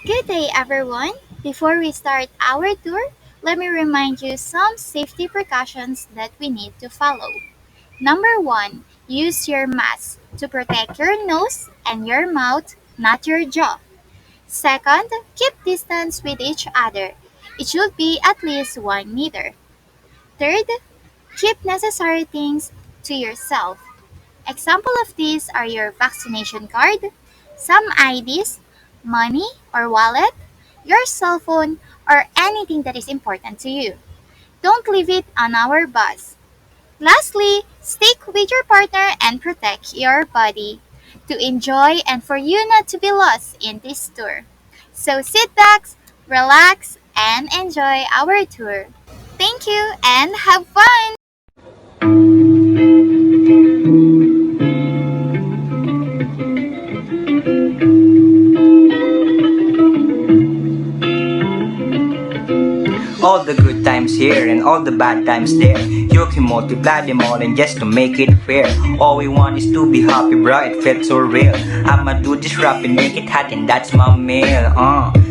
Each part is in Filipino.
Good day, everyone. Before we start our tour, let me remind you some safety precautions that we need to follow. Number one, use your mask to protect your nose and your mouth, not your jaw. Second, keep distance with each other. It should be at least 1 meter. Third, keep necessary things to yourself. Example of these are your vaccination card, some IDs, money or wallet, your cell phone, or anything that is important to you. Don't leave it on our bus. Lastly, stick with your partner and protect your body to enjoy and for you not to be lost in this tour. So sit back, relax, and enjoy our tour. Thank you and have fun! All the good times here and all the bad times there. You can multiply them all and just to make it fair. All we want is to be happy, bro, it felt so real. I'ma do this rap and make it hot and that's my meal.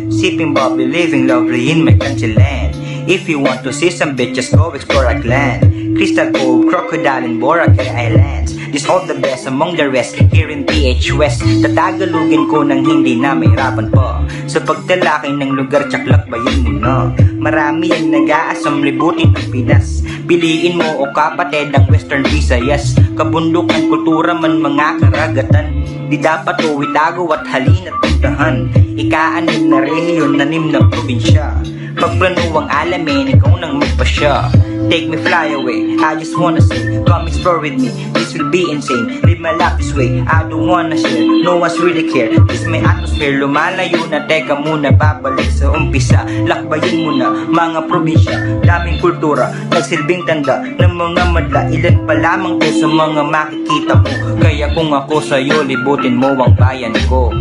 Sipping bubbly, living lovely in my country land. If you want to see some bitches, go explore our clan. Crystal Cove, Crocodile and Boracay Islands. This all the best among the rest here in PH West. Tatagalugin ko nang hindi na mahirapan pa. Sa pagtalakay ng lugar, tsaklak bayan mo na. Marami ang nag-aasam libutin ang Pinas. Piliin mo o kapatid ang Western Visayas. Kabundukan, kultura man mga karagatan. Di dapat o itago at halina't puntahan. Ika-anim na rehiyon, nanim na probinsya. Pagplano ang alamin, ikaw nang magpasya. Take me fly away, I just wanna say, come explore with me, this will be insane. Live my life this way, I don't wanna share, no one's really care. This my atmosphere, lumalayo na, teka muna, babalik sa umpisa. Lakbayin mo na, mga probinsya, daming kultura, nagsilbing tanda ng mga madla. Ilan pa lamang to sa mga makikita mo. Kaya kung ako sa'yo, libutin mo ang bayan ko.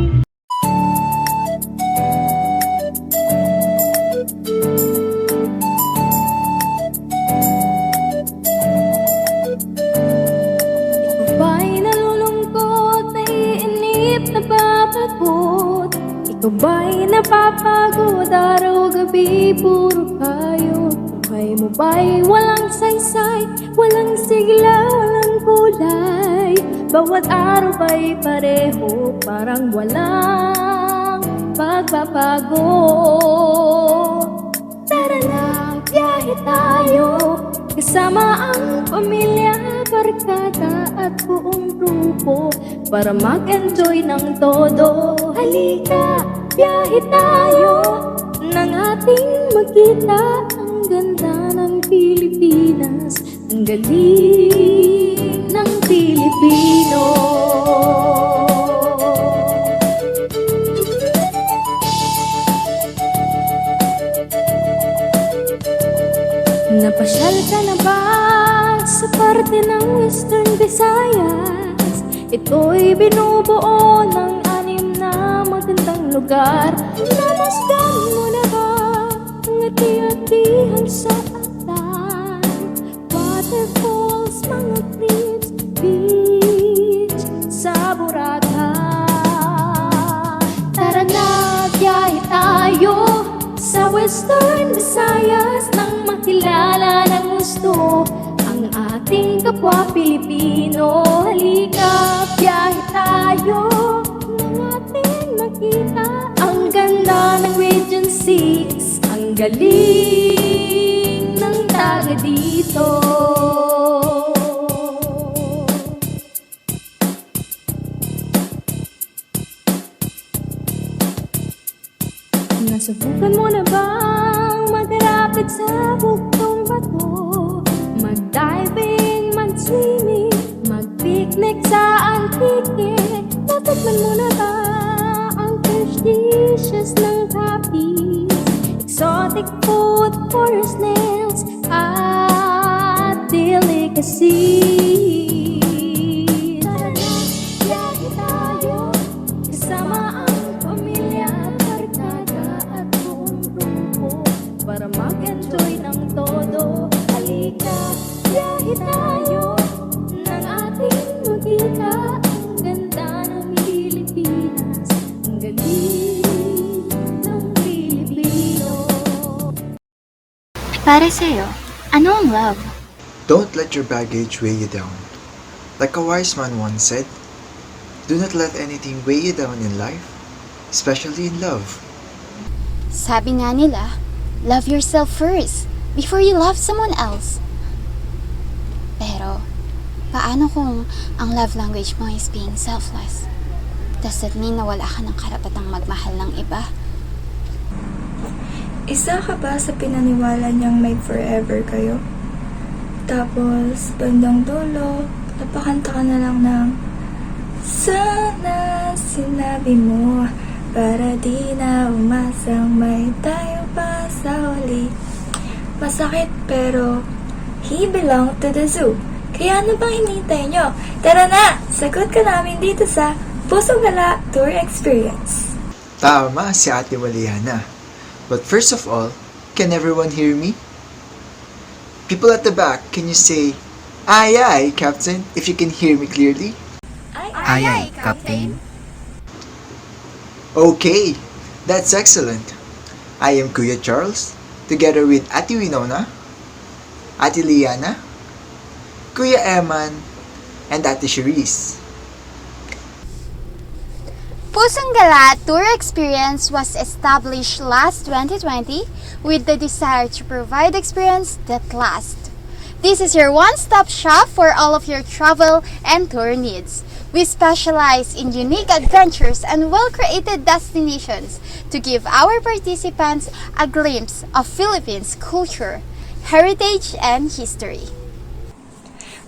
Ikaw ba'y napapagod araw-gabi, puro kayod? Buhay mo ba'y walang saysay, walang sigla, walang kulay? Bawat araw ba'y pareho, parang walang pagbabago? Tara na, biyahe tayo, kasama ang pamilya, barkada at buong grupo, para mag-enjoy ng todo. Halika, biyahe tayo, nang ating makita ang ganda ng Pilipinas, ang galing ng Pilipino. Napasyal ka na ba sa parte ng Western Visayas? Ito'y binubuo ng 6 na magandang lugar. Namasdan mo na ba ang ati-atihan sa atan? Waterfalls, mga cliffs, beach sa Boracay. Tara na, biyahe tayo sa Western Visayas nang makilala ng gusto ang ating kapwa Pilipino. Halika, biyahe tayo nang ating makita ang ganda ng Region 6, ang galing ng taga dito. Nasubukan mo na bang magrapid sa buktong bato? Mag-diving, mag-swimming, mag-picnic sa Antique? Natikman mo na ba ang fish dishes ng Capiz? Exotic food, forest snails, at delicacies. Tara na, biyahe tayo, kasama ang pamilya, barkada at buong grupo, para mag-enjoy ng todo. Halika, biyahe tayo, nang ating makita ang ganda ng Pilipinas, ang galing ng Para sa'yo, ano ang love? Don't let your baggage weigh you down. Like a wise man once said, do not let anything weigh you down in life, especially in love. Sabi nga nila, love yourself first before you love someone else. Pero, paano kung ang love language mo is being selfless? Does that mean na wala ka ng karapatang magmahal ng iba? Isa ka ba sa pinaniwala niyang may forever kayo? Tapos, bandang dulo, napakanta ka na lang ng sana sinabi mo para di na umasang may tayo pa sa huli. Masakit pero he belong to the zoo. Kaya ano bang hinintay nyo? Tara na! Sagot ka namin dito sa Pusong Gala Tour Experience. Tama si Ate Waliana. But first of all, can everyone hear me? People at the back, can you say, "Aye, aye, Captain," if you can hear me clearly? Ay, Captain. Okay, that's excellent. I am Kuya Charles, together with Ate Wynona, Ate Liana, Kuya Eman, and Ate Sheries. Pusong Gala Tour Experience was established last 2020 with the desire to provide experience that lasts. This is your one-stop shop for all of your travel and tour needs. We specialize in unique adventures and well-created destinations to give our participants a glimpse of Philippines culture, heritage, and history.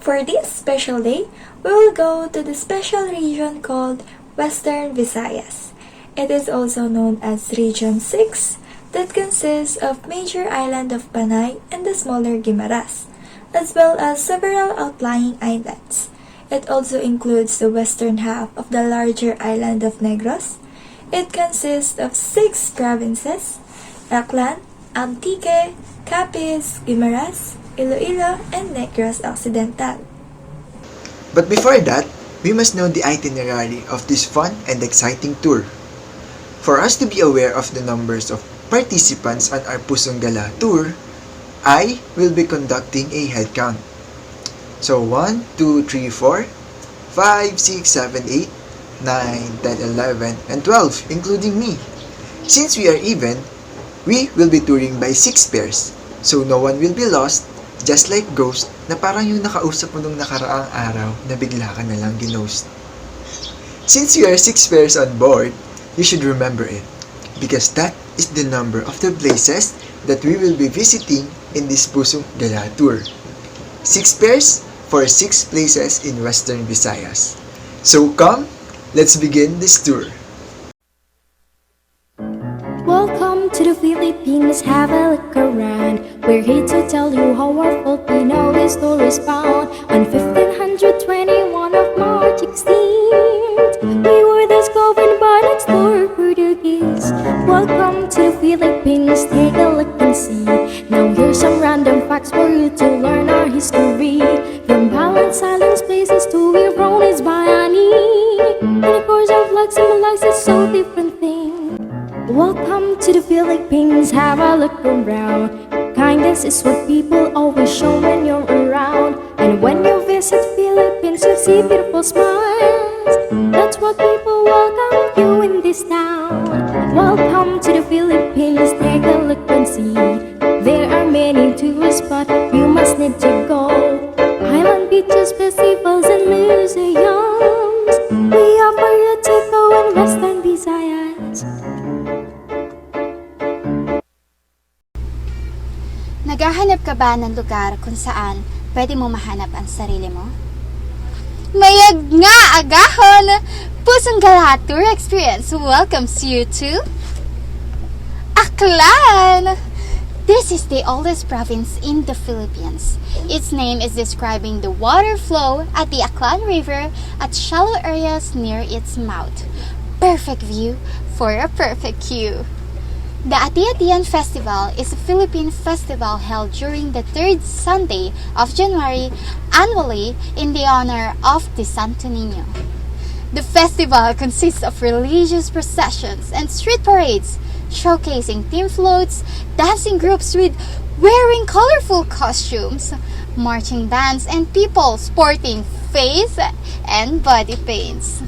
For this special day, we will go to the special region called Western Visayas. It is also known as Region 6 that consists of major island of Panay and the smaller Guimaras, as well as several outlying islands. It also includes the western half of the larger island of Negros. It consists of 6 provinces: Aklan, Antique, Capiz, Guimaras, Iloilo, and Negros Occidental. But before that, we must know the itinerary of this fun and exciting tour. For us to be aware of the numbers of participants on our Pusong Gala tour, I will be conducting a head count. So 1, 2, 3, 4, 5, 6, 7, 8, 9, 10, 11, and 12, including me. Since we are even, we will be touring by 6 pairs, so no one will be lost, just like Ghost na parang yung nakausap mo nung nakaraang araw na bigla ka na lang ginost. Since we are 6 pairs on board, you should remember it, because that is the number of the places that we will be visiting in this Pusong Gala tour. 6 pairs for 6 places in Western Visayas. So come, let's begin this tour. Welcome to the Philippines, have a look around. We're here to tell you how our Filipino history is found. On 1521 of March 16th, we were discovered by an explorer Portuguese. Welcome to the Philippines, take a look and see. Now here's some random facts for you to learn our history. From balance islands places to Irones Bayani, and of course our flag symbolizes so different things. Welcome to the Philippines, have a look around. Kindness is what people always show when you're around. And when you visit Philippines, you see beautiful smiles. That's what people welcome you in this town. Welcome to the Philippines, take a look and see. There are many tourist spots you must need to go. Island beaches, festivals, and museums. We offer you to go in Western Visayas. Naghahanap ka ba ng lugar kung saan pwede mo mahanap ang sarili mo? Mayag nga agahon! Pusong Gala Tour Experience welcomes you to Aklan! This is the oldest province in the Philippines. Its name is describing the water flow at the Aklan River at shallow areas near its mouth. Perfect view for a perfect queue. The Ati-Atian Festival is a Philippine festival held during the 3rd Sunday of January annually in the honor of the Santo Niño. The festival consists of religious processions and street parades showcasing team floats, dancing groups with wearing colorful costumes, marching bands, and people sporting face and body paints.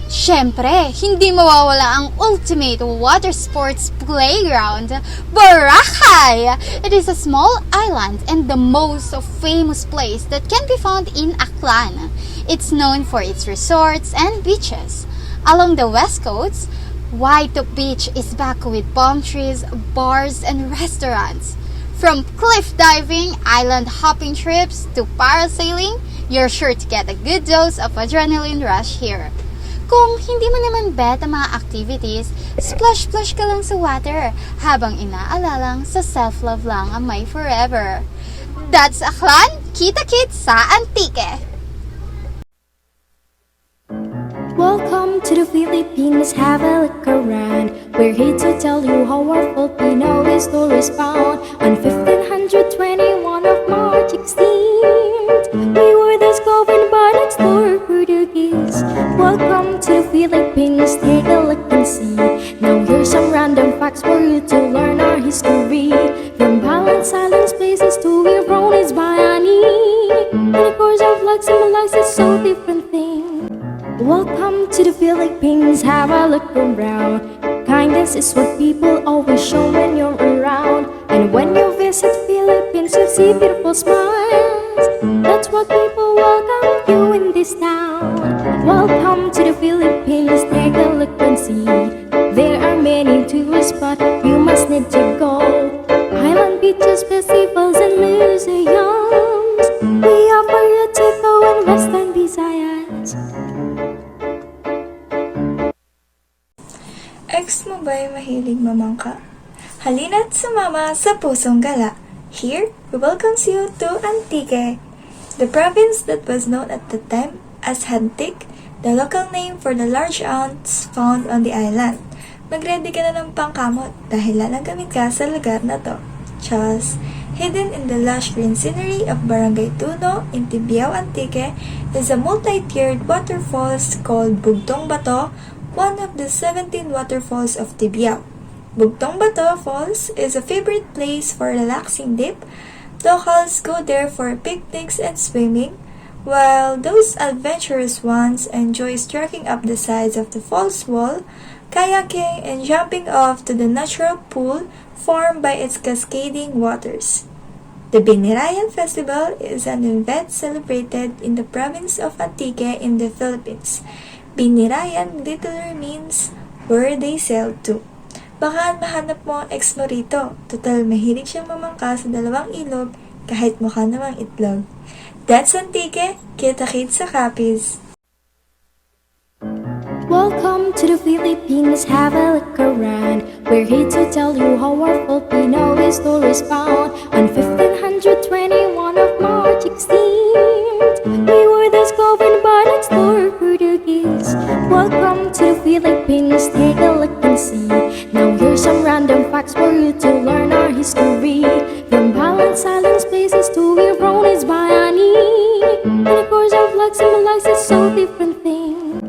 Siyempre, hindi mawawala ang ultimate water sports playground, Boracay! It is a small island and the most famous place that can be found in Aklan. It's known for its resorts and beaches. Along the west coast, Waitop Beach is back with palm trees, bars, and restaurants. From cliff diving, island hopping trips, to parasailing, you're sure to get a good dose of adrenaline rush here. Kung hindi mo naman bet ang mga activities, splash-splash ka lang sa water habang inaalalang sa self-love lang ang may forever. That's Aklan, kita-kits sa Antique! Welcome to the Philippines, have a look around. We're here to tell you how our Filipino history is found. On 1521 of March 16th, we were discovered by the explorer Portuguese. Welcome to the Philippines, take a look and see. Now here's some random facts for you to learn our history. From balance islands places to Irones Bayani, and of course our flag symbolizes so different things. Welcome to the Philippines, have a look around. Kindness is what people always show when you're around. And when you visit Philippines, you see beautiful smiles. That's what people welcome you in this town. Welcome to the Philippines, take a look and see. There are many tourist spots you must need to go. Island beaches, festivals, and museums. We offer you to go in Western Visayas. Ex mo ba'y mahilig mamangka? Halina't sumama sa Pusong Gala. Here, we welcome you to Antique, the province that was known at the time as Hantik, the local name for the large ants found on the island. Mag-ready ka na ng pangkamot dahil lalagamit ka sa lugar na to. Chas, hidden in the lush green scenery of Barangay Tuno in Tibiao, Antique, is a multi-tiered waterfalls called Bugtong Bato, one of the 17 waterfalls of Tibiao. Bugtong Bato Falls is a favorite place for relaxing dip. Locals go there for picnics and swimming, while those adventurous ones enjoy trekking up the sides of the falls wall, kayaking, and jumping off to the natural pool formed by its cascading waters. The Binirayan Festival is an event celebrated in the province of Antique in the Philippines. Binirayan literally means where they sailed to. Baka mahanap mo ang ex mo rito. Total, mahilig siyang mamangka sa dalawang ilog kahit mukha namang itlog. That's Antique, kita-kits sa Capiz. Welcome to the Philippines, have a look around. We're here to tell you how our Filipino history is found. On 1521 of March 16th, we were discovered by the explorer Portuguese. Welcome to the Philippines, take a look and see. Now here's some random facts for you to learn our history. From balance islands places to Irones Bayani, and of course our flag symbolizes so different things.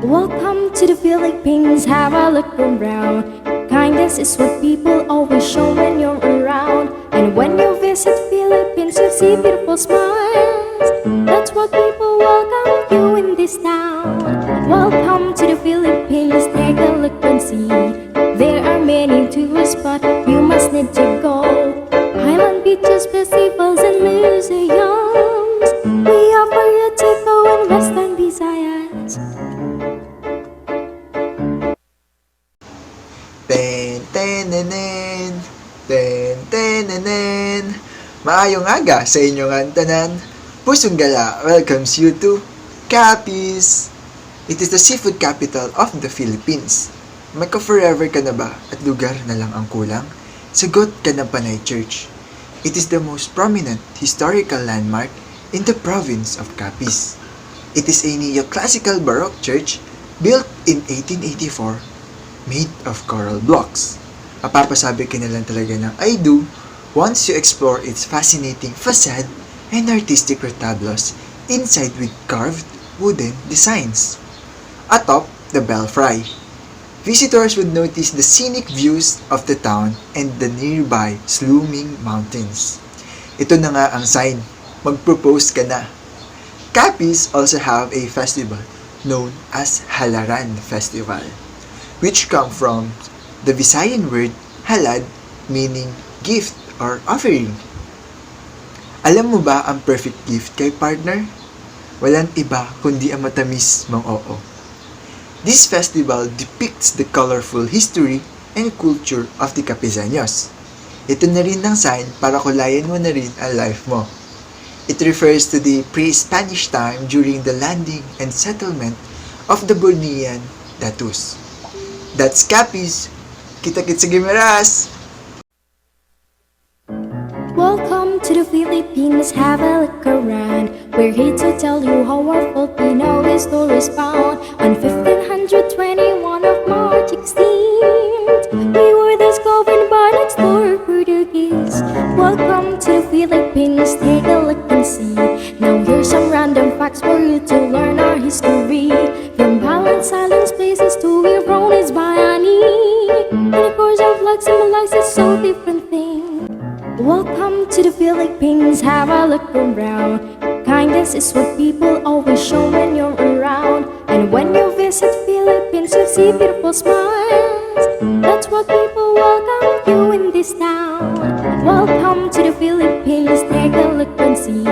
Welcome to the Philippines, have a look around. Kindness is what people always show when you're around. And when you visit Philippines, you see beautiful smiles. That's what people welcome you in this town. Welcome to the Philippines, take a look and see. There are many tourist spots you must need to go. Island beaches, festivals, and museums. We offer you to go in Western Visayas. Ten tenenen, ten tenenen. Maayong aga sa inyong tanan. Pusong Gala welcomes you to Capiz. It is the seafood capital of the Philippines. Magka-forever ka na ba at lugar na lang ang kulang? Sagot ka ng Panay Church. It is the most prominent historical landmark in the province of Capiz. It is a neoclassical Baroque church built in 1884, made of coral blocks. Mapapasabi ka na lang talaga ng I do once you explore its fascinating facade and artistic retablos inside with carved wooden designs. Atop, the belfry. Visitors would notice the scenic views of the town and the nearby sluming mountains. Ito na nga ang sign, mag-propose ka na. Capiz also have a festival known as Halaran Festival, which come from the Visayan word halad, meaning gift or offering. Alam mo ba ang perfect gift kay partner? Walang iba kundi ang matamis mong oo. This festival depicts the colorful history and culture of the Capizanos. Ito na rin ang sign para kulayan mo na rin ang life mo. It refers to the pre-Spanish time during the landing and settlement of the Bornean Datus. That's Capiz! Kita-kits sa Gimeras! Welcome to the Philippines, have a look around. We're here to tell you how our Filipino history is found. On 1521 of March 16th, we were discovered by an explorer Portuguese. Welcome to the Philippines, take a look and see. Now here's some random facts for you to learn our history. From balance, silence, places to Irones, Bayani. And of course our flag symbolizes so different things. Welcome to the Philippines, have a look around. Kindness is what people always show when you're around. And when you visit Philippines, you see beautiful smiles. That's what people welcome you in this town. Welcome to the Philippines, take a look and see.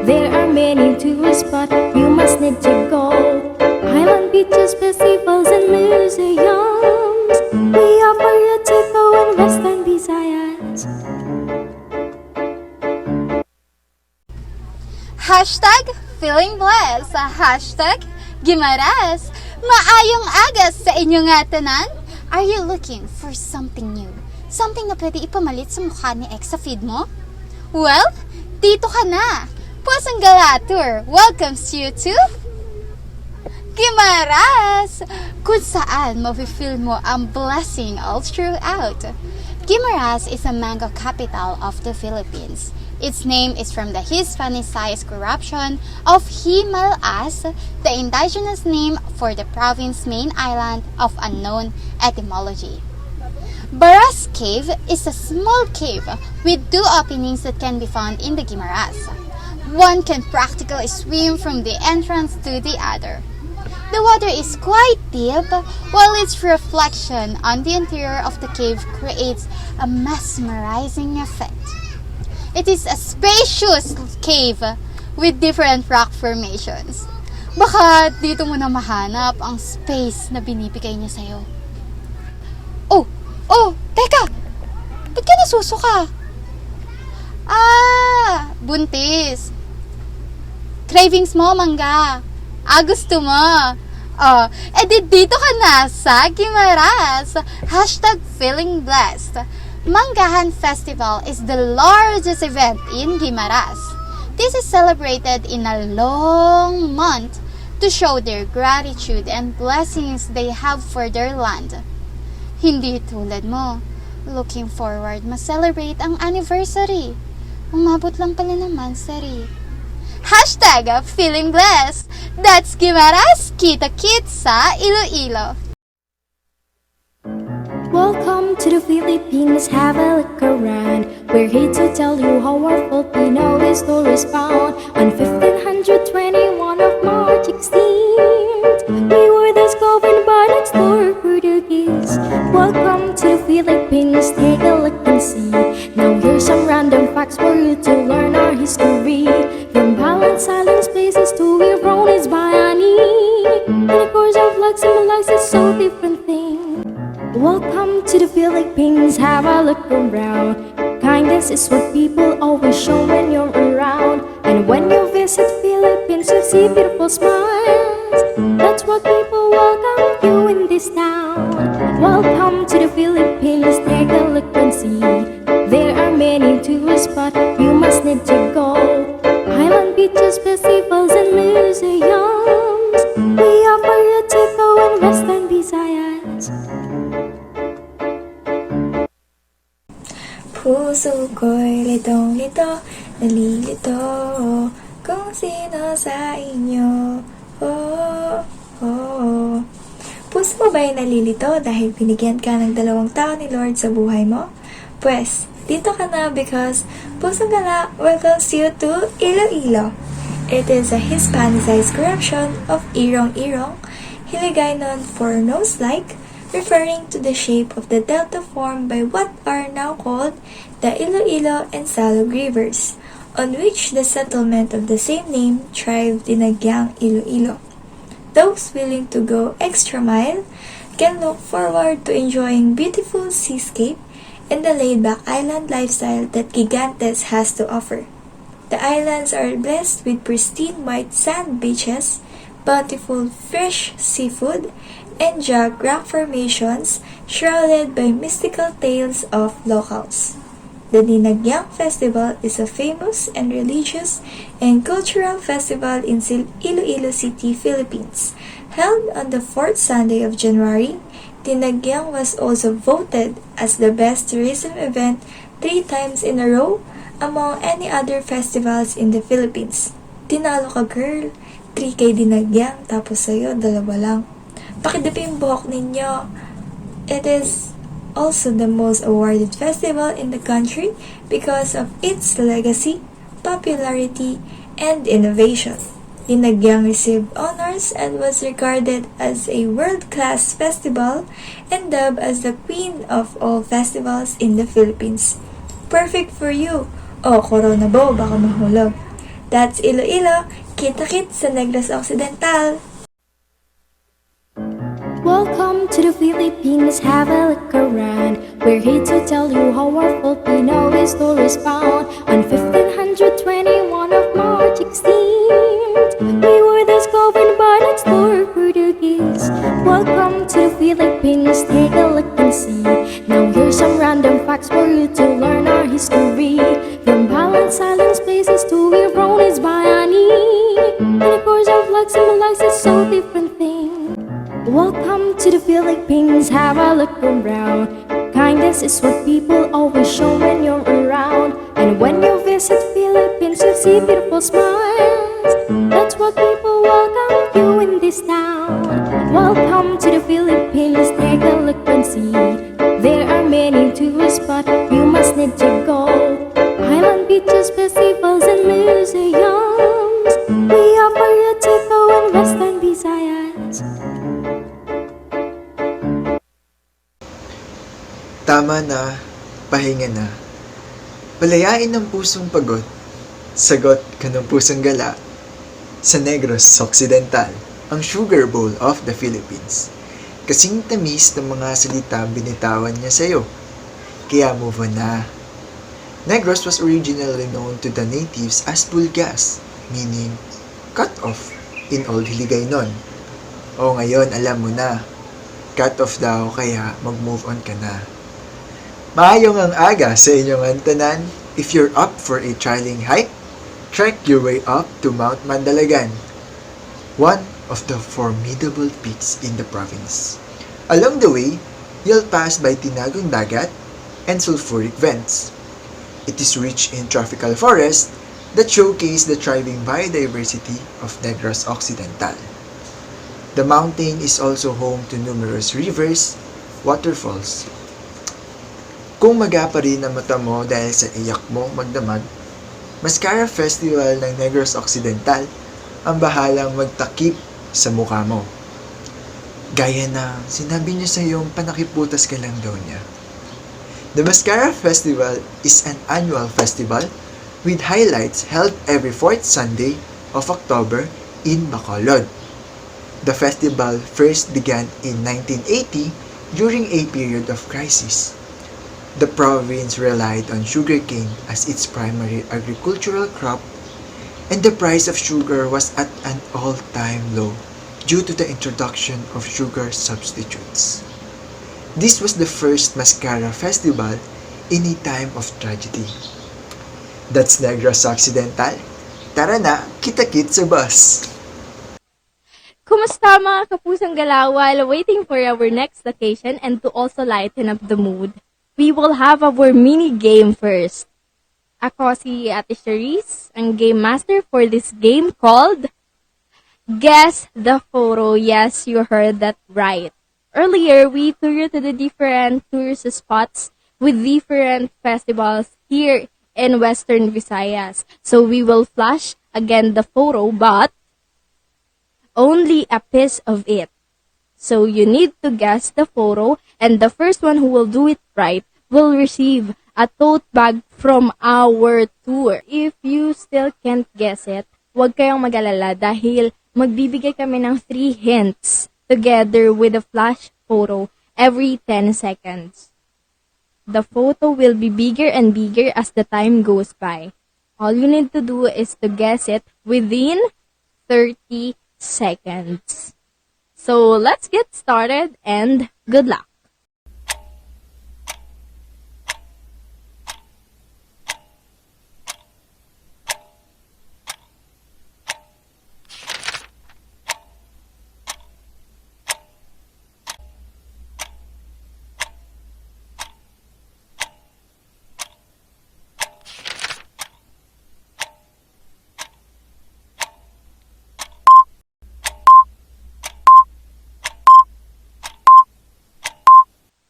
There are many tourist spots you must need to go. Island beaches, festivals and museums. We offer you to go in Western Visayas. Hashtag feeling blessed. Hashtag Gimaras. Maayong agas sa inyong tanan. Are you looking for something new? Something na pwede ipamalit sa mukha ni ex sa feed mo? Well, dito ka na. Pusang Gala Tour welcomes you to Gimaras, kung saan mafe-feel mo ang blessing all throughout. Gimaras is a mango capital of the Philippines. Its name is from the Hispanicized corruption of Himalayas, the indigenous name for the province's main island of unknown etymology. Baras Cave is a small cave with two openings that can be found in the Guimaras. One can practically swim from the entrance to the other. The water is quite deep, while its reflection on the interior of the cave creates a mesmerizing effect. It is a spacious cave with different rock formations. Baka dito mo na mahanap ang space na binibigay niya sa'yo. Teka! Ba't ka nasusuka? Buntis. Cravings mo, mangga. Gusto mo. Dito ka na sa Guimaras. Hashtag feeling blessed. Manggahan Festival is the largest event in Guimaras. This is celebrated in a long month to show their gratitude and blessings they have for their land. Hindi tulad mo, looking forward ma-celebrate ang anniversary. Umabot lang pala ng monthsary. Hashtag feeling blessed. That's Guimaras, kita-kits sa Iloilo. Welcome to the Philippines, have a look around. We're here to tell you how our Filipino history is found. On 1521 of March 16th, we were discovered by an explorer Portuguese. Welcome to the Philippines, take a look and see. Now here's some random facts for you to learn our history. From balance, silence, places to Irones, Bayani. And of course our flag symbolizes so different things. Welcome to the Philippines, have a look around. Kindness is what people always show when you're around. And when you visit Philippines, you see beautiful smiles. That's what people welcome you in this town. Welcome to the Philippines, take a look and see. There are many tourist spots you must need to go. Island beaches, festivals and museums. We offer you to go in Western Visayas. Puso ko'y litong-lito, nalilito kung sino sa inyo. Puso Ikaw ba'y nalilito dahil binigyan ka ng 2 taon ni Lord sa buhay mo? Pwes, dito ka na because Pusong Gala welcomes you to Iloilo. It is a Hispanicized corruption of Irong-Irong, Hiligaynon for nose-like, referring to the shape of the delta formed by what are now called the Iloilo and Salog rivers, on which the settlement of the same name thrived in Agyang, Iloilo. Those willing to go extra mile can look forward to enjoying beautiful seascape and the laid-back island lifestyle that Gigantes has to offer. The islands are blessed with pristine white sand beaches, bountiful fresh seafood, and jagged rock formations shrouded by mystical tales of locals. The Dinagyang Festival is a famous and religious and cultural festival in Iloilo City, Philippines. Held on the 4th Sunday of January, Dinagyang was also voted as the best tourism event 3 times in a row among any other festivals in the Philippines. Tinalo ka, girl. 3 kay Dinagyang, tapos sa'yo, 2 lang. Pakidipi yung buhok ninyo. It is also the most awarded festival in the country because of its legacy, popularity, and innovation. Dinagyang received honors and was regarded as a world-class festival and dubbed as the queen of all festivals in the Philippines. Perfect for you! O, Corona Bo, baka mahulog. That's Iloilo, kita-kit sa Negros Occidental. Welcome to the Philippines, have a look around. We're here to tell you how our Filipino history is found on 1521 of March 16th. We were discovered by the explorer Portuguese. Welcome to the Philippines, take a look and see. Now here's some random facts for you to learn our history. From balance island spaces to Irones Bayani. And the course of flag symbolizes so different things. Welcome to the Philippines, have a look around. Kindness is what people always show when you're around. And when you visit Philippines, you'll see beautiful smiles. That's what people welcome you in this town. Welcome to the Philippines, take a look and see. There are many tourist spots you must need to go. Island beaches, festivals, and museums. We offer you Tico and Western Visayas. Tama na, pahinga na. Palayain ng pusong pagod, sagot ka ng pusong gala. Sa Negros Occidental, ang sugar bowl of the Philippines. Kasing tamis ng mga salita binitawan niya sa'yo. Kaya move on na. Negros was originally known to the natives as Bulgas, meaning cut off in Old Hiligaynon. O ngayon alam mo na, cut off daw kaya mag-move on ka na. Maayong ang aga sa inyong antanan. If you're up for a trialing hike, trek your way up to Mount Mandalagan, one of the formidable peaks in the province. Along the way, you'll pass by Tinagong Dagat and sulfuric vents. It is rich in tropical forest that showcase the thriving biodiversity of Negros Occidental. The mountain is also home to numerous rivers, waterfalls. Kung maga pa rin ang mata mo dahil sa iyak mo magdamag, Mascara Festival ng Negros Occidental ang bahalang magtakip sa mukha mo. Gaya na sinabi niya sa iyong panakiputas ka lang daw niya. The Mascara Festival is an annual festival with highlights held every 4th Sunday of October in Bacolod. The festival first began in 1980 during a period of crisis. The province relied on sugarcane as its primary agricultural crop, and the price of sugar was at an all-time low due to the introduction of sugar substitutes. This was the first Mascara Festival in a time of tragedy. That's Negros Occidental. Tara na, kita-kit sa bus! Kumusta mga kapusang gala while waiting for our next vacation and to also lighten up the mood? We will have our mini game first. Ako si Ate Sheries, ang game master for this game called Guess the Photo. Yes, you heard that right. Earlier, we toured to the different tourist spots with different festivals here in Western Visayas. So we will flash again the photo, but only a piece of it. So you need to guess the photo, and the first one who will do it right will receive a tote bag from our tour. If you still can't guess it, huwag kayong mag-alala dahil magbibigay kami ng 3 hints together with a flash photo every 10 seconds. The photo will be bigger and bigger as the time goes by. All you need to do is to guess it within 30 seconds. So let's get started and good luck.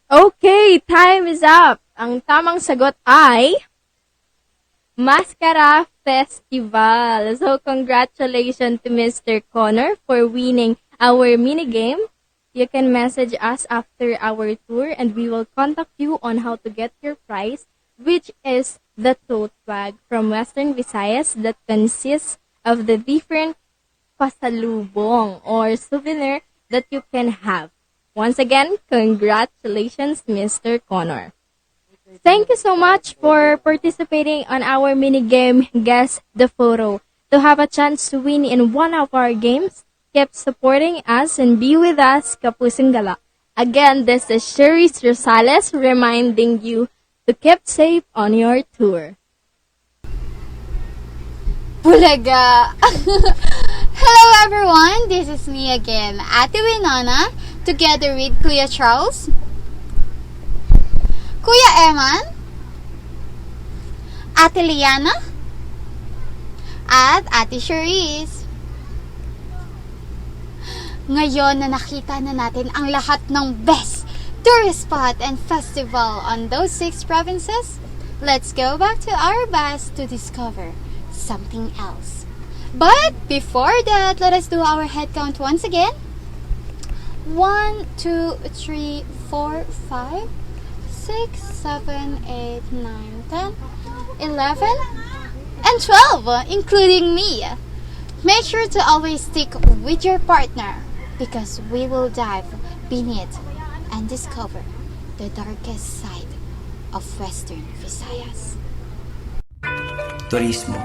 Okay, time is up. Ang tamang sagot ay Mascara Festival. So, congratulations to Mr. Connor for winning our minigame. You can message us after our tour and we will contact you on how to get your prize, which is the tote bag from Western Visayas that consists of the different pasalubong or souvenir that you can have. Once again, congratulations, Mr. Connor. Thank you so much for participating on our mini game Guess the Photo. To have a chance to win in one of our games, keep supporting us and be with us, Kapusing Gala. Again, this is Sheries Rosales reminding you to keep safe on your tour. Bulaga! Hello everyone, this is me again, Ate Wynona, together with Kuya Charles, Kuya Eman, Ate Liana, at Ate Sheries. Ngayon na nakita na natin ang lahat ng best tourist spot and festival on those 6 provinces, let's go back to our best to discover something else. But before that, let us do our head count once again. 1, 2, 3, 4, 5, 6, 7, 8, 9, 10, 11, and 12, including me. Make sure to always stick with your partner because we will dive beneath and discover the darkest side of Western Visayas. Turismo.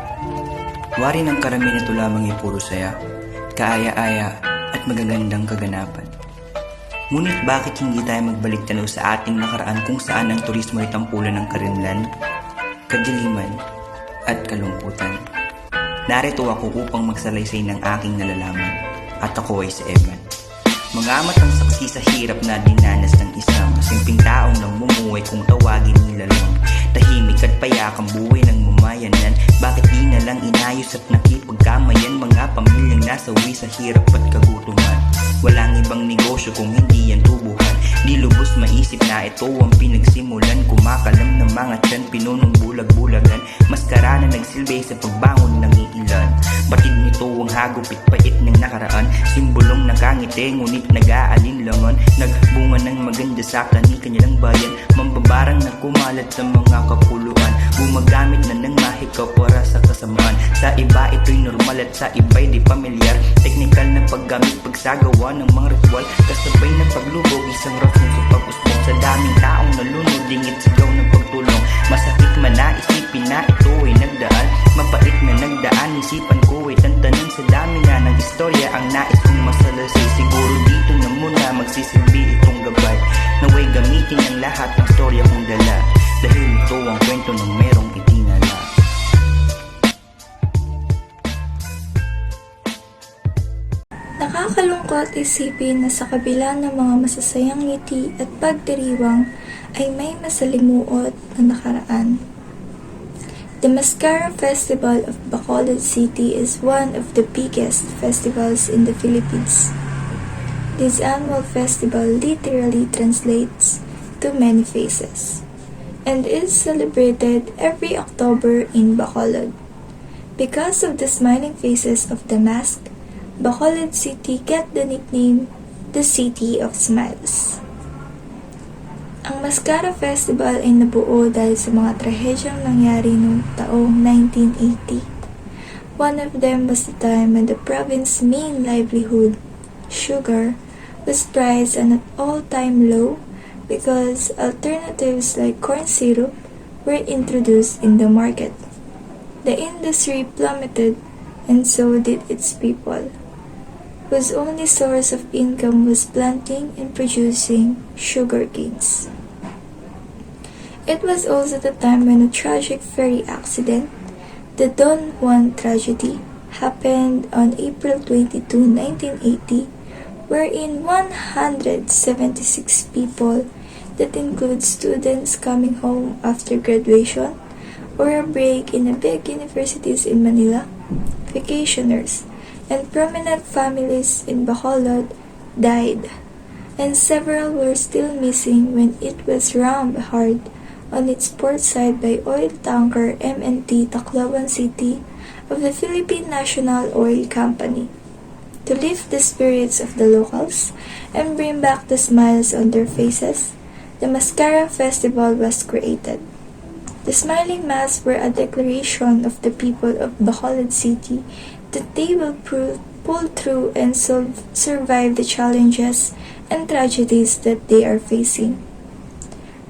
Wari ng karamihan ito lamang ay puro saya, kaaya-aya at magagandang kaganapan. Ngunit bakit hindi tayo magbalik tanaw sa ating nakaraan kung saan ang turismo ay tampulan ng karimlan, kadiliman at kalungkutan? Narito ako upang magsalaysay ng aking nalalaman at ako ay si Eman. Mangamat ang saksi sa hirap na dinanas ng isang simpleng taong namumuhay kung tawagin nila lang. Tahimik at payak ang buhay ng mamayanan. Bakit di na lang inayos at nakipagkamayan mga pamilyang nasawi sa hirap at kagutuman? Walang ibang negosyo kung hindi yan tubuhan. Di lubos maisip na ito ang pinagsimulan. Kumakalam ng mga tiyan, pinunong bulag-bulagan. Maskara na nagsilbi sa pagbangon ng iilan. Batid nito ang hagupit pait ng nakaraan. Simbolong nakangiti ngunit nag-aalinlangan. Nagbunga ng maganda sa kani-kanilang bayan. Mambabarang na kumalat sa mga kapuluan. Gumagamit na ng mahika para sa kasamaan. Sa iba ito'y normal at sa iba'y di pamilyar. Teknikal na paggamit pagsagawa ng mga ritual. Kasabay na paglubog isang rason sa pag-usbong. Sa daming taong nalunod dingit sigaw ng pagtulong. Masakit man na isipin na ito ay nagdaan. Mapait na nagdaan isipan ko ay tantanan. Sa dami na ng istorya ang nais kong masalasay. Siguro dito na muna magsisilbi itong gabay. Naway gamitin ang lahat ng storya kong dala. Dahil ito ang kwento ng merong itinala. Nakakalungkot isipin na sa kabila ng mga masasayang ngiti at pagdiriwang ay may masalimuot na nakaraan. The Mascara Festival of Bacolod City is one of the biggest festivals in the Philippines. This annual festival literally translates to many faces and is celebrated every October in Bacolod. Because of the smiling faces of the mask, Bacolod City got the nickname the City of Smiles. Ang Mascara Festival ay nabuo dahil sa mga trahedyang nangyari noong taong 1980. One of them was the time when the province's main livelihood, sugar, was priced at an all-time low because alternatives like corn syrup were introduced in the market. The industry plummeted, and so did its people, whose only source of income was planting and producing sugar canes. It was also the time when a tragic ferry accident, the Don Juan tragedy, happened on April 22, 1980, wherein 176 people, that includes students coming home after graduation or a break in the big universities in Manila, vacationers, and prominent families in Bacolod died, and several were still missing when it was rammed hard on its port side by oil tanker M&T Tacloban City of the Philippine National Oil Company. To lift the spirits of the locals and bring back the smiles on their faces, the Mascara Festival was created. The smiling masks were a declaration of the people of Bacolod City that they will pull through and survive the challenges and tragedies that they are facing.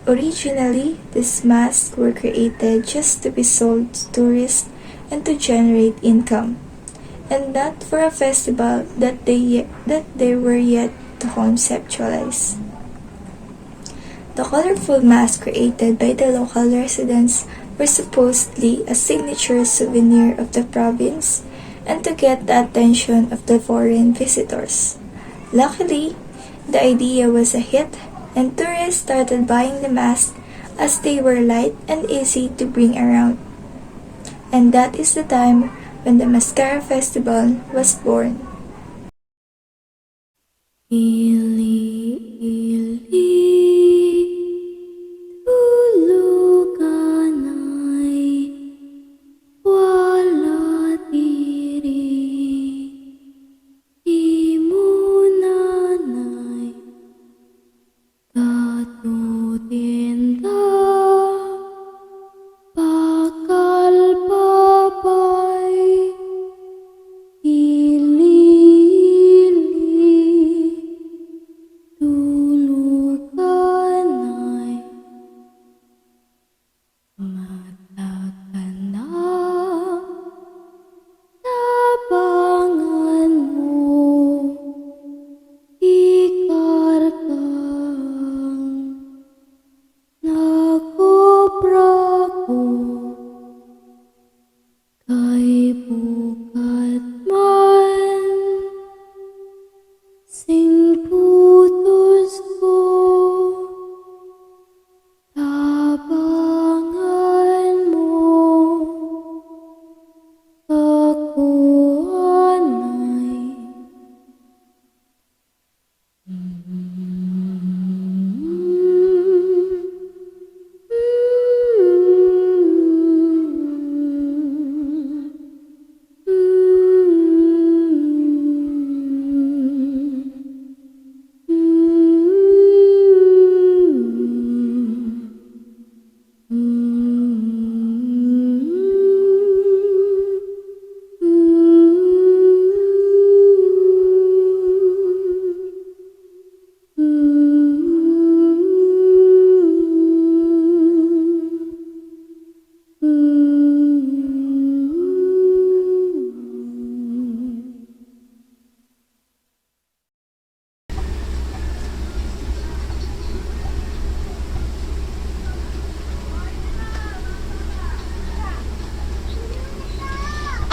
Originally, these masks were created just to be sold to tourists and to generate income, and not for a festival that they were yet to conceptualize. The colorful masks created by the local residents were supposedly a signature souvenir of the province and to get the attention of the foreign visitors. Luckily, the idea was a hit and tourists started buying the masks as they were light and easy to bring around. And that is the time when the Mascara Festival was born. Ili, tuluganay, wala diri, di mo nanay, katutin da, bakal babay, ili, tuluganay, matakan na, tabangan mo, ikargang, nakobra ko, kay bukat man, sing putos ko, tabangan mo, ako anay.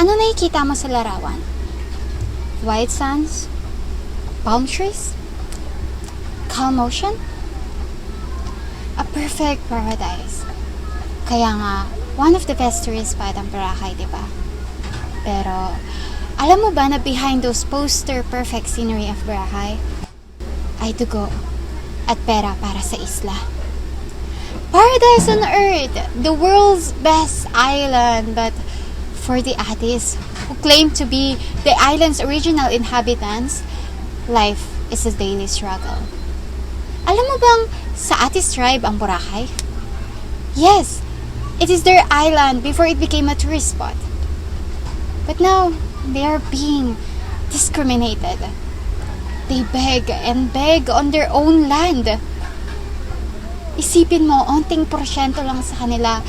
Ano nakikita mo sa larawan? White sands? Palm trees? Calm ocean? A perfect paradise. Kaya nga, one of the best tourist spot ang Boracay, diba? Pero, alam mo ba na behind those poster perfect scenery of Boracay, ay dugo at pera para sa isla. Paradise on Earth, the world's best island, but for the Atis who claim to be the island's original inhabitants, life is a daily struggle. Alam mo bang sa Atis tribe ang Boracay? Yes, it is their island before it became a tourist spot. But now, they are being discriminated. They beg and beg on their own land. Isipin mo, onting porsyento lang sa kanila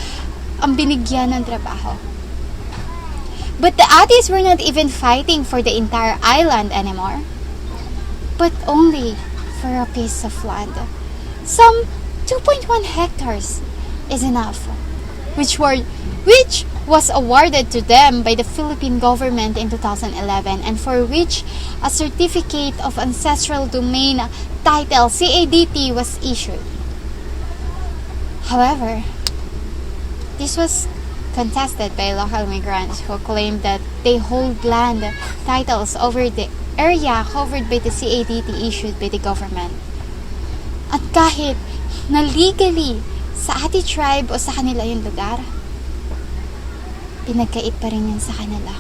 ang binigyan ng trabaho. But the Atis were not even fighting for the entire island anymore, but only for a piece of land. Some 2.1 hectares is enough, which was awarded to them by the Philippine government in 2011, and for which a Certificate of Ancestral Domain title CADT was issued. However, this was contested by local migrants who claimed that they hold land titles over the area covered by the CADT issued by the government. At kahit na legally sa Ati tribe o sa kanila yung lugar, pinagkait pa rin yan sa kanila.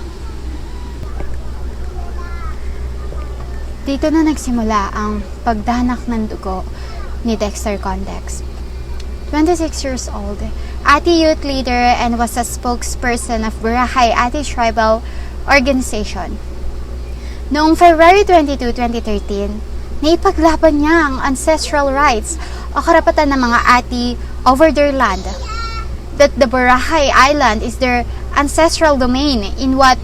Dito na nagsimula ang pagdanak ng dugo ni Dexter Condex. 26 years old, Ati youth leader and was a spokesperson of Boracay Ati Tribal Organization. Noong February 22, 2013, naipaglaban niya ang ancestral rights o karapatan ng mga Ati over their land. That the Boracay Island is their ancestral domain in what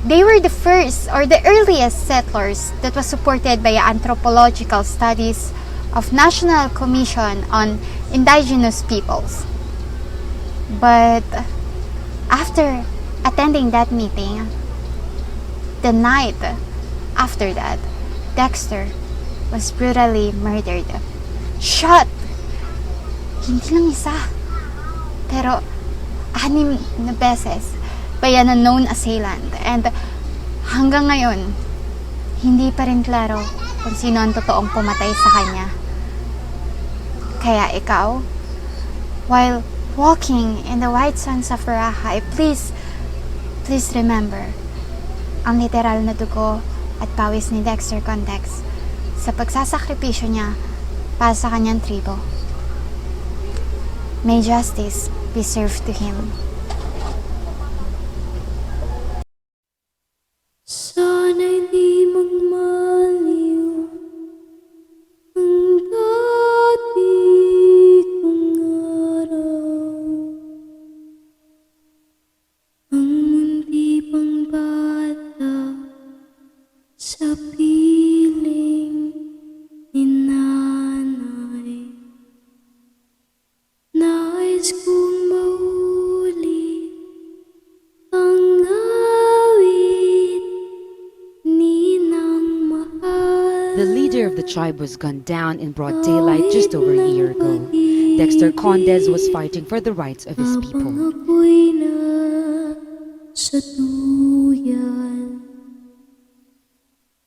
they were the first or the earliest settlers that was supported by anthropological studies of National Commission on Indigenous Peoples. But after attending that meeting, the night after that, Dexter was brutally murdered. Shot! Hindi lang isa, pero 6 na beses by an unknown assailant. And hanggang ngayon, hindi pa rin klaro kung sino ang totoong pumatay sa kanya. Kaya ikaw, while walking in the white sands of Boracay, please remember ang literal na dugo at pawis ni Dexter Condex sa pagsasakripisyo niya para sa kanyang tribo. May justice be served to him. Sana'y di magmaliw ang dati kong araw, ang mundi pang bata sa piling ni nanay. Nais kong mahuli ang awit ni nang mahal. The leader of the tribe was gunned down in broad daylight just over a year ago. Dexter Condes was fighting for the rights of his people. Habang ako'y na sa duyan,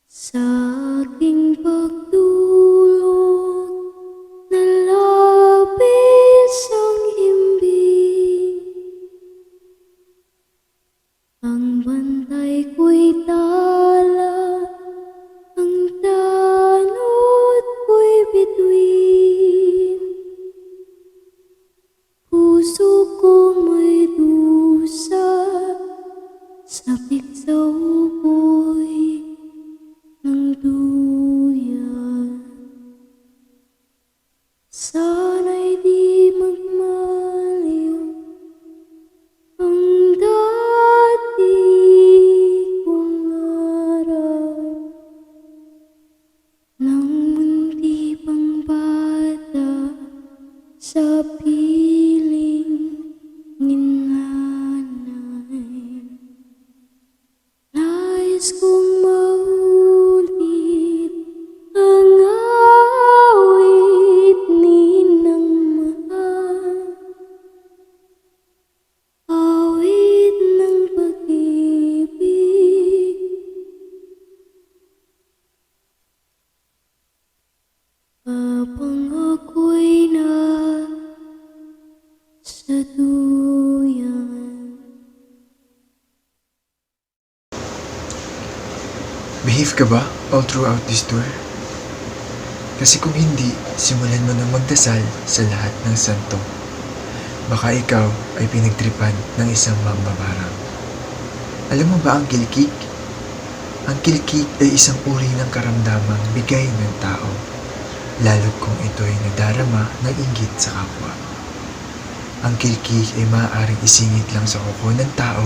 sa aking pagtulog na labis ang himbing, ang bantay ko'y tala, ang tanod ko'y bituin, puso ko may dusa, sabik sa uboy ng duyan. Habang ako'y nasa duyan. Behave ka ba all throughout this tour? Kasi kung hindi, simulan mo na magdasal sa lahat ng santo. Baka ikaw ay pinagtripan ng isang mambabarang. Alam mo ba ang kilkik? Ang kilkik ay isang uri ng karamdamang bigay ng tao, lalo kung ito'y nadarama ng inggit sa kapwa. Ang kilkik ay maaaring isingit lang sa kuko ng tao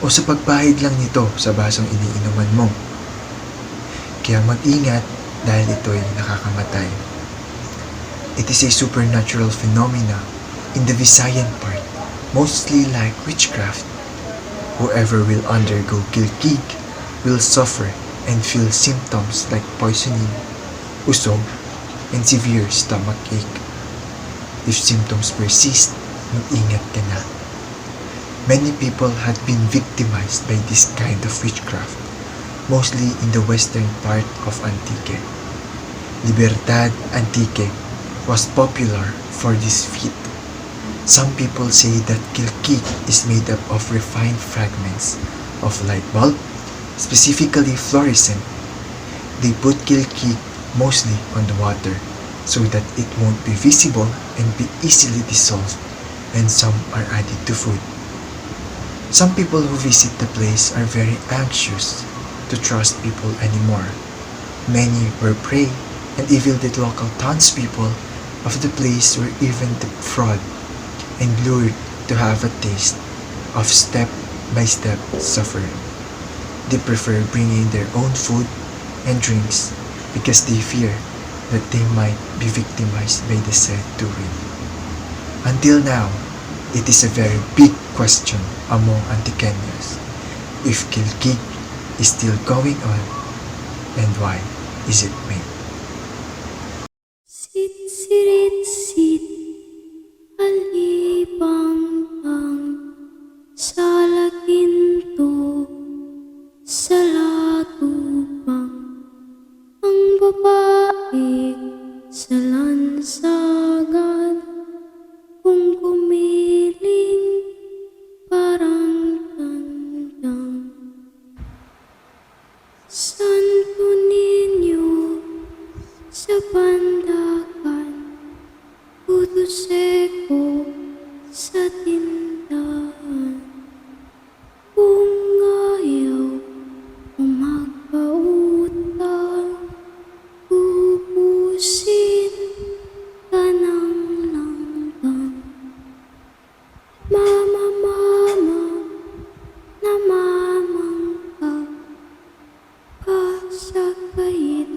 o sa pagpahid lang nito sa basong iniinuman mo. Kaya mag-ingat dahil ito'y nakakamatay. It is a supernatural phenomena in the Visayan part, mostly like witchcraft. Whoever will undergo kilkik will suffer and feel symptoms like poisoning, usog, and severe stomach ache. If symptoms persist, mag-ingat ka na. Many people had been victimized by this kind of witchcraft, mostly in the western part of Antique. Libertad Antique was popular for this feat. Some people say that kilkik is made up of refined fragments of light bulb, specifically fluorescent. They put kilkik mostly on the water so that it won't be visible and be easily dissolved, and some are added to food. Some people who visit the place are very anxious to trust people anymore. Many were prey and even the local townspeople of the place were even defrauded and lured to have a taste of step-by-step suffering. They prefer bringing their own food and drinks because they fear that they might be victimized by the said doing. Until now, it is a very big question among Antiqueños if kilkik is still going on and why is it made. Sit, sirit, sit, alibang-bang, sa laginto, sa latupang, ang babae sa lansagan, kung kumiling parang tandang. Santo Niño sa pandakan, puto seko sa tindahan. Kung ayaw mo magpautang, ubusin ka ng langgam. Mama, mama, namamangka ka sa kayit,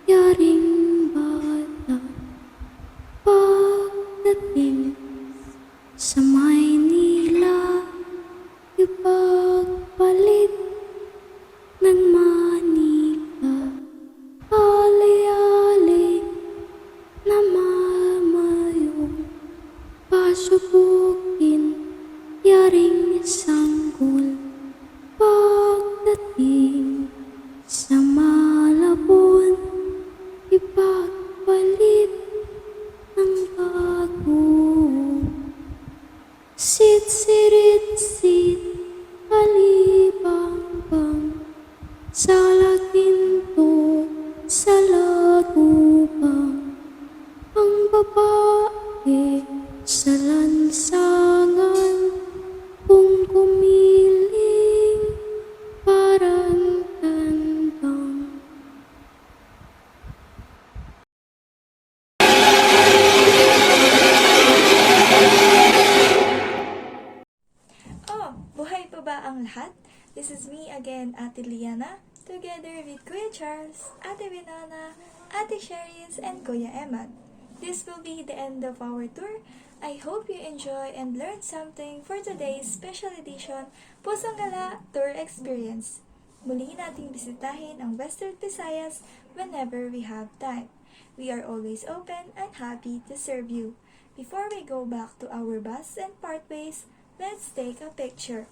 yaring bata. Pagdating sa Maynila, ipagpalit ng manika. Ali-ali, namamayong pasubukin, yaring sanggol. Pagdating sa Malabon, ipagpalit ng bago. Sit, sirit, sit, alibang-bang, sa laginto, sa lagupang, ang babae sa lansangan, kung kumiling parang tandang. Oh, buhay pa ba ang lahat? This is me again, Ate Liana, together with Kuya Charles, Ate Wynona, Ate Sheries, and Kuya Emmanuel. This will be the end of our tour. I hope you enjoy and learn something for today's special edition Pusong Gala Tour Experience. Muli nating bisitahin ang Western Visayas whenever we have time. We are always open and happy to serve you. Before we go back to our bus and partways, let's take a picture.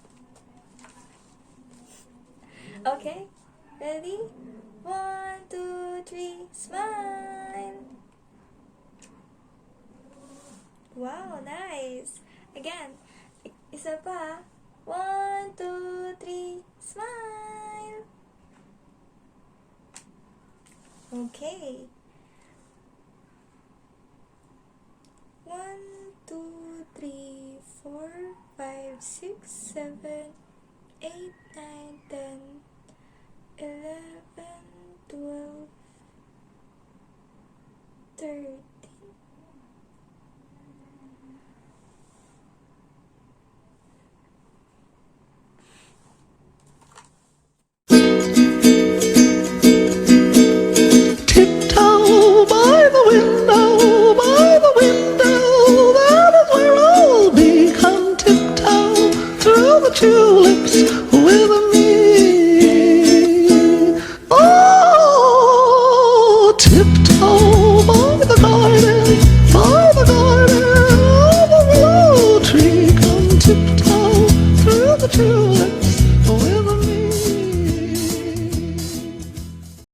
Okay, ready? 1, 2, 3, smile! Wow, nice! Again, isa pa. 1, 2, 3, smile! Okay. 1, 2, 3, 4, 5, 6, 7, 8, 9, 10, 11, 12, 13. Tiptoe by the window, that is where I'll be. Come tiptoe through the tulips with me. Oh, tiptoe by the garden of the willow tree. Come tiptoe through the tulips